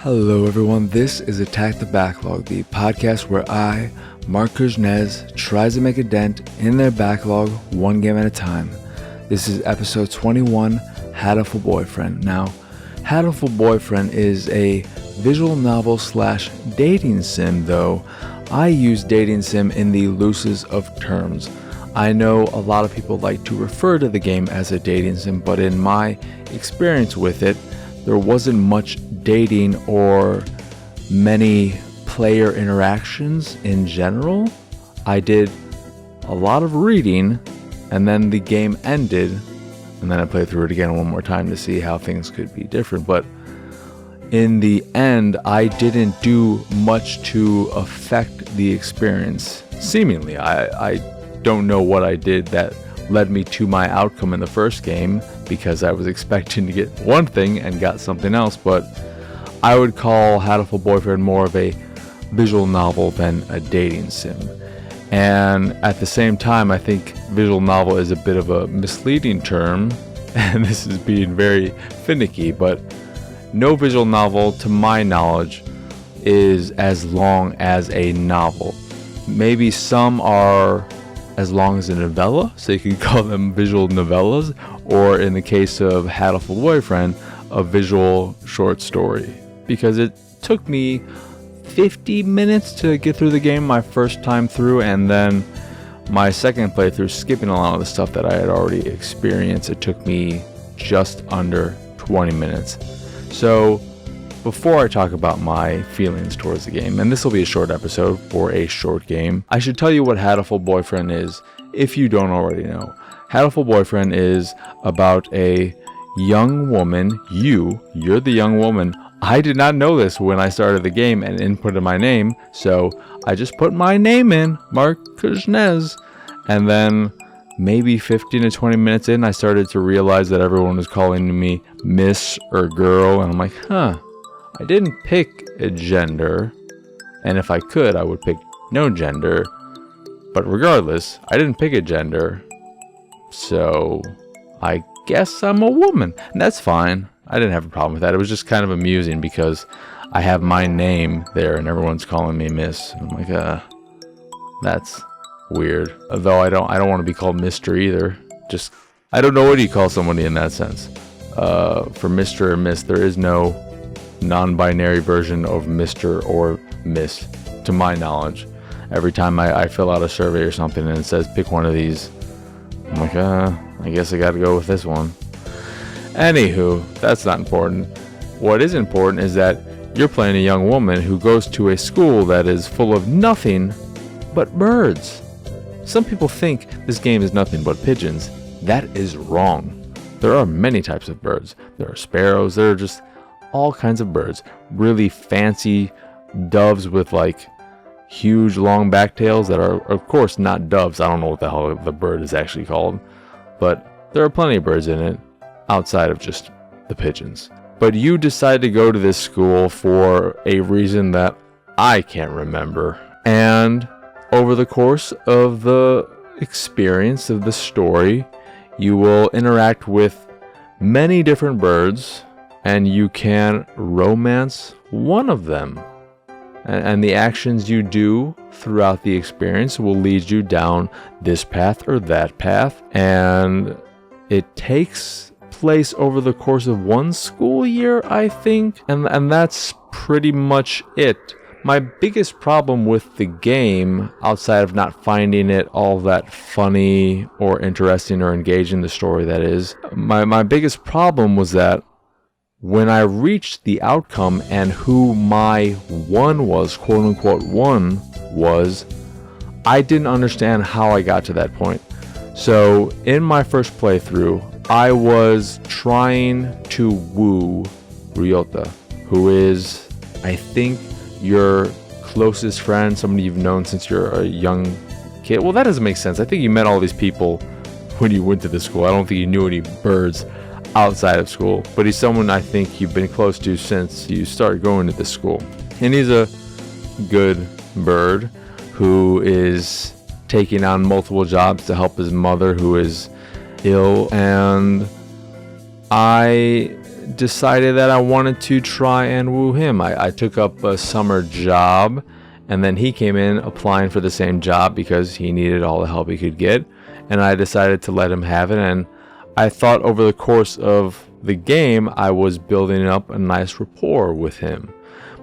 Hello everyone, this is Attack the Backlog, the podcast where I, Marc, tries to make a dent in their backlog one game at a time. This is episode 21, Hatoful Boyfriend. Now, Hatoful Boyfriend is a visual novel / dating sim, though I use dating sim in the loosest of terms. I know a lot of people like to refer to the game as a dating sim, but in my experience with it, there wasn't much dating or many player interactions in general. I did a lot of reading, and then the game ended, and then I played through it again one more time to see how things could be different. But in the end, I didn't do much to affect the experience. Seemingly, I don't know what I did that led me to my outcome in the first game, because I was expecting to get one thing and got something else, but I would call Hatoful Boyfriend more of a visual novel than a dating sim. And at the same time, I think visual novel is a bit of a misleading term, and this is being very finicky, but no visual novel, to my knowledge, is as long as a novel. Maybe some are as long as a novella, so you can call them visual novellas, or in the case of Hatoful Boyfriend, a visual short story. Because it took me 50 minutes to get through the game my first time through, and then my second playthrough, skipping a lot of the stuff that I had already experienced, it took me just under 20 minutes. So before I talk about my feelings towards the game, and this will be a short episode for a short game, I should tell you what Hatoful Boyfriend is, if you don't already know. Hatoful Boyfriend is about a young woman. You're the young woman. I did not know this when I started the game and inputted my name, so I just put my name in, Marc, and then maybe 15 to 20 minutes in, I started to realize that everyone was calling me Miss or Girl, and I'm like, I didn't pick a gender, and if I could, I would pick no gender, but regardless, I didn't pick a gender, so I guess I'm a woman, and that's fine. I didn't have a problem with that. It was just kind of amusing because I have my name there, and everyone's calling me Miss, and I'm like, that's weird. Although I don't want to be called Mr. either. Just, I don't know what you call somebody in that sense. For Mr. or Miss, there is no non-binary version of Mr. or Miss, to my knowledge. Every time I fill out a survey or something and it says pick one of these, I'm like, I guess I gotta go with this one. Anywho, that's not important. What is important is that you're playing a young woman who goes to a school that is full of nothing but birds. Some people think this game is nothing but pigeons. That is wrong. There are many types of birds. There are sparrows, there are just all kinds of birds. Really fancy doves with like huge long back tails that are of course not doves. I don't know what the hell the bird is actually called, but there are plenty of birds in it outside of just the pigeons. But you decide to go to this school for a reason that I can't remember. And over the course of the experience of the story, you will interact with many different birds, and you can romance one of them. And the actions you do throughout the experience will lead you down this path or that path. And it takes place over the course of one school year, I think. And that's pretty much it. My biggest problem with the game, outside of not finding it all that funny or interesting or engaging, the story that is, my biggest problem was that when I reached the outcome and who my one was, quote unquote one was, I didn't understand how I got to that point. So in my first playthrough, I was trying to woo Ryota, who is, I think, your closest friend, somebody you've known since you're a young kid. Well, that doesn't make sense. I think you met all these people when you went to the school. I don't think you knew any birds outside of school, but he's someone I think you've been close to since you started going to this school. And he's a good bird who is taking on multiple jobs to help his mother, who is ill, and I decided that I wanted to try and woo him. I took up a summer job, and then he came in applying for the same job because he needed all the help he could get, and I decided to let him have it. And I thought over the course of the game I was building up a nice rapport with him.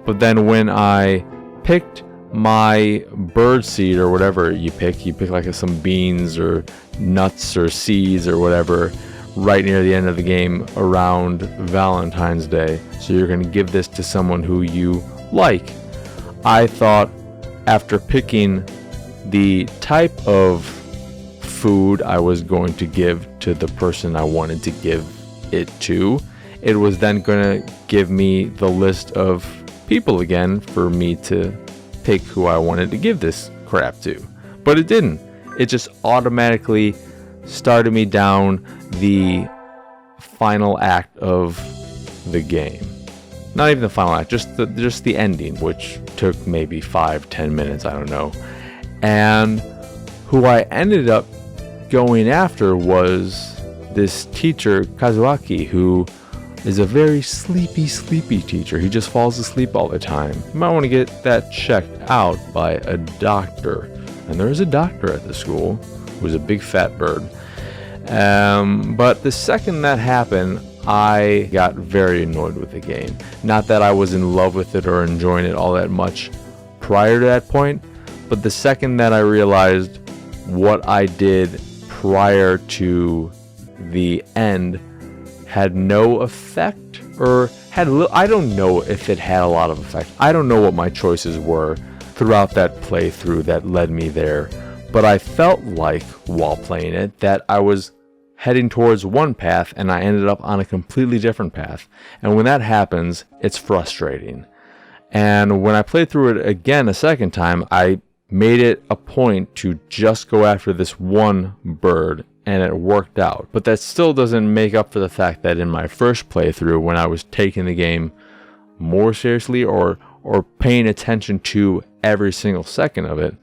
But then when I picked my bird seed, or whatever you pick like some beans or nuts or seeds or whatever, right near the end of the game around Valentine's Day. So you're going to give this to someone who you like. I thought, after picking the type of food I was going to give to the person I wanted to give it to, it was then going to give me the list of people again for me to pick who I wanted to give this crap to. But it didn't. It just automatically started me down the final act of the game. Not even the final act, just the ending, which took maybe 5-10 minutes, I don't know. And who I ended up going after was this teacher, Kazuaki, who is a very sleepy teacher. He just falls asleep all the time. You might want to get that checked out by a doctor. And there is a doctor at the school who's a big fat bird. But the second that happened, I got very annoyed with the game. Not that I was in love with it or enjoying it all that much prior to that point, but the second that I realized what I did prior to the end had no effect, or I don't know if it had a lot of effect. I don't know what my choices were throughout that playthrough that led me there, but I felt like while playing it that I was heading towards one path and I ended up on a completely different path. And when that happens, it's frustrating. And when I played through it again a second time, I made it a point to just go after this one bird, and it worked out. But that still doesn't make up for the fact that in my first playthrough, when I was taking the game more seriously or paying attention to every single second of it,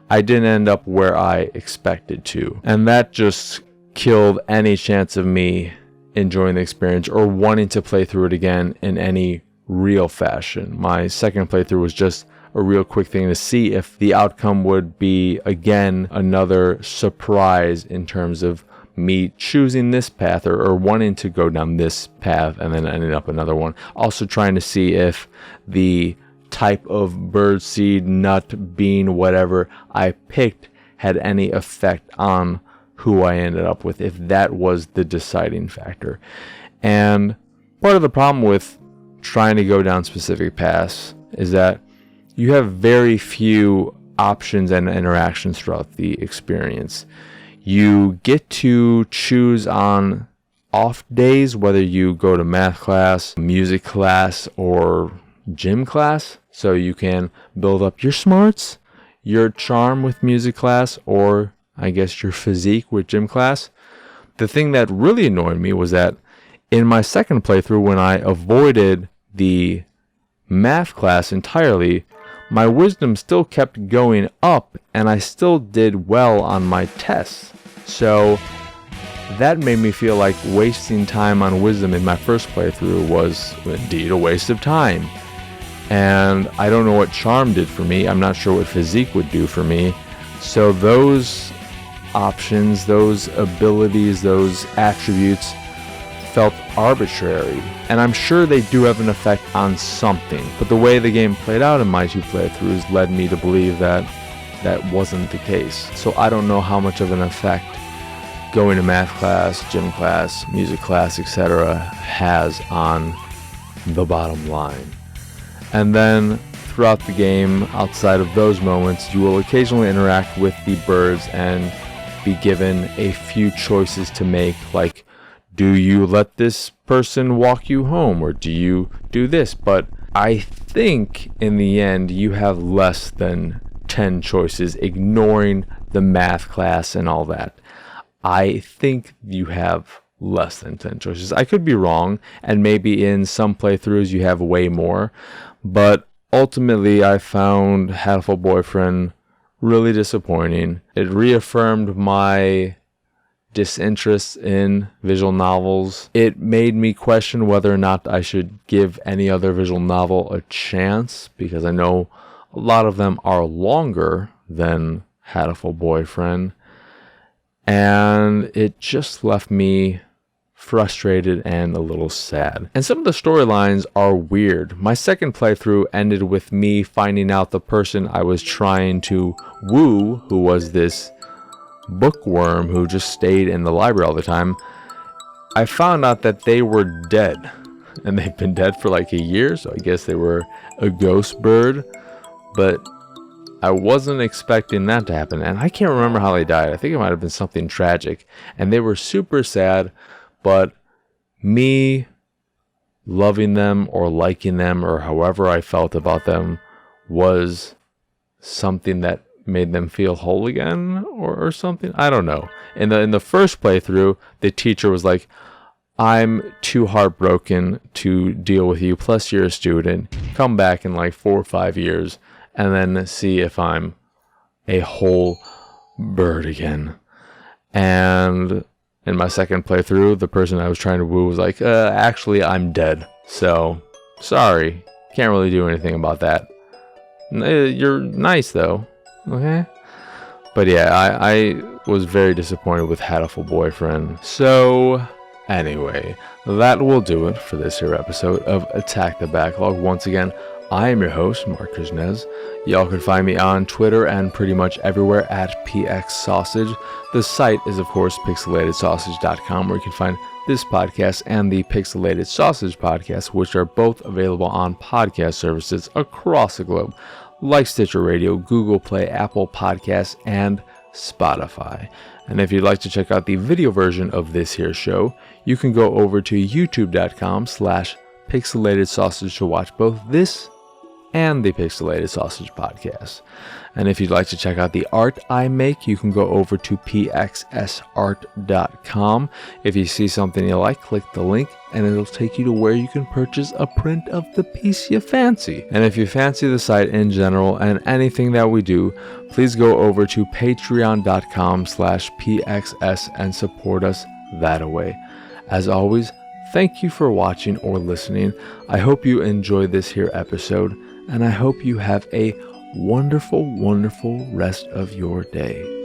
I didn't end up where I expected to. And that just killed any chance of me enjoying the experience or wanting to play through it again in any real fashion. My second playthrough was just a real quick thing to see if the outcome would be, again, another surprise in terms of me choosing this path or wanting to go down this path and then ending up another one. Also trying to see if the type of bird seed, nut, bean, whatever I picked had any effect on who I ended up with, if that was the deciding factor. And part of the problem with trying to go down specific paths is that you have very few options and interactions throughout the experience. You get to choose on off days whether you go to math class, music class, or gym class. So you can build up your smarts, your charm with music class, or I guess your physique with gym class. The thing that really annoyed me was that in my second playthrough, when I avoided the math class entirely, my wisdom still kept going up and I still did well on my tests. So that made me feel like wasting time on wisdom in my first playthrough was indeed a waste of time. And I don't know what charm did for me. I'm not sure what physique would do for me. So those options, those abilities, those attributes felt arbitrary. And I'm sure they do have an effect on something. But the way the game played out in my two playthroughs led me to believe that that wasn't the case. So I don't know how much of an effect going to math class, gym class, music class, etc. has on the bottom line. And then throughout the game, outside of those moments, you will occasionally interact with the birds and be given a few choices to make, like, do you let this person walk you home, or do you do this? But I think in the end you have less than 10 choices, ignoring the math class and all that. I think you have less than 10 choices. I could be wrong, and maybe in some playthroughs you have way more, but ultimately I found Hatoful Boyfriend really disappointing. It reaffirmed my disinterest in visual novels. It made me question whether or not I should give any other visual novel a chance, because I know a lot of them are longer than Hatoful Boyfriend, and it just left me frustrated and a little sad. And some of the storylines are weird. My second playthrough ended with me finding out the person I was trying to woo, who was this bookworm who just stayed in the library all the time. I found out that they were dead, and they've been dead for like a year, so I guess they were a ghost bird, but I wasn't expecting that to happen, and I can't remember how they died. I think it might have been something tragic, and they were super sad. But me loving them or liking them or however I felt about them was something that made them feel whole again or something. I don't know. In the first playthrough, the teacher was like, I'm too heartbroken to deal with you. Plus you're a student. Come back in like 4 or 5 years and then see if I'm a whole bird again. And in my second playthrough, the person I was trying to woo was like, actually, I'm dead. So, sorry. Can't really do anything about that. You're nice, though. Okay? But yeah, I was very disappointed with Hatoful Boyfriend. So, anyway, that will do it for this here episode of Attack the Backlog. Once again, I am your host, Marc. Y'all can find me on Twitter and pretty much everywhere at PXSausage. The site is, of course, pixelatedsausage.com, where you can find this podcast and the Pixelated Sausage podcast, which are both available on podcast services across the globe, like Stitcher Radio, Google Play, Apple Podcasts, and Spotify. And if you'd like to check out the video version of this here show, you can go over to youtube.com/Pixelated Sausage to watch both this and the Pixelated Sausage podcast. And if you'd like to check out the art I make, you can go over to pxsart.com. If you see something you like, click the link and it'll take you to where you can purchase a print of the piece you fancy. And if you fancy the site in general and anything that we do, please go over to patreon.com/pxs and support us that way. As always, thank you for watching or listening. I hope you enjoyed this here episode, and I hope you have a wonderful, wonderful rest of your day.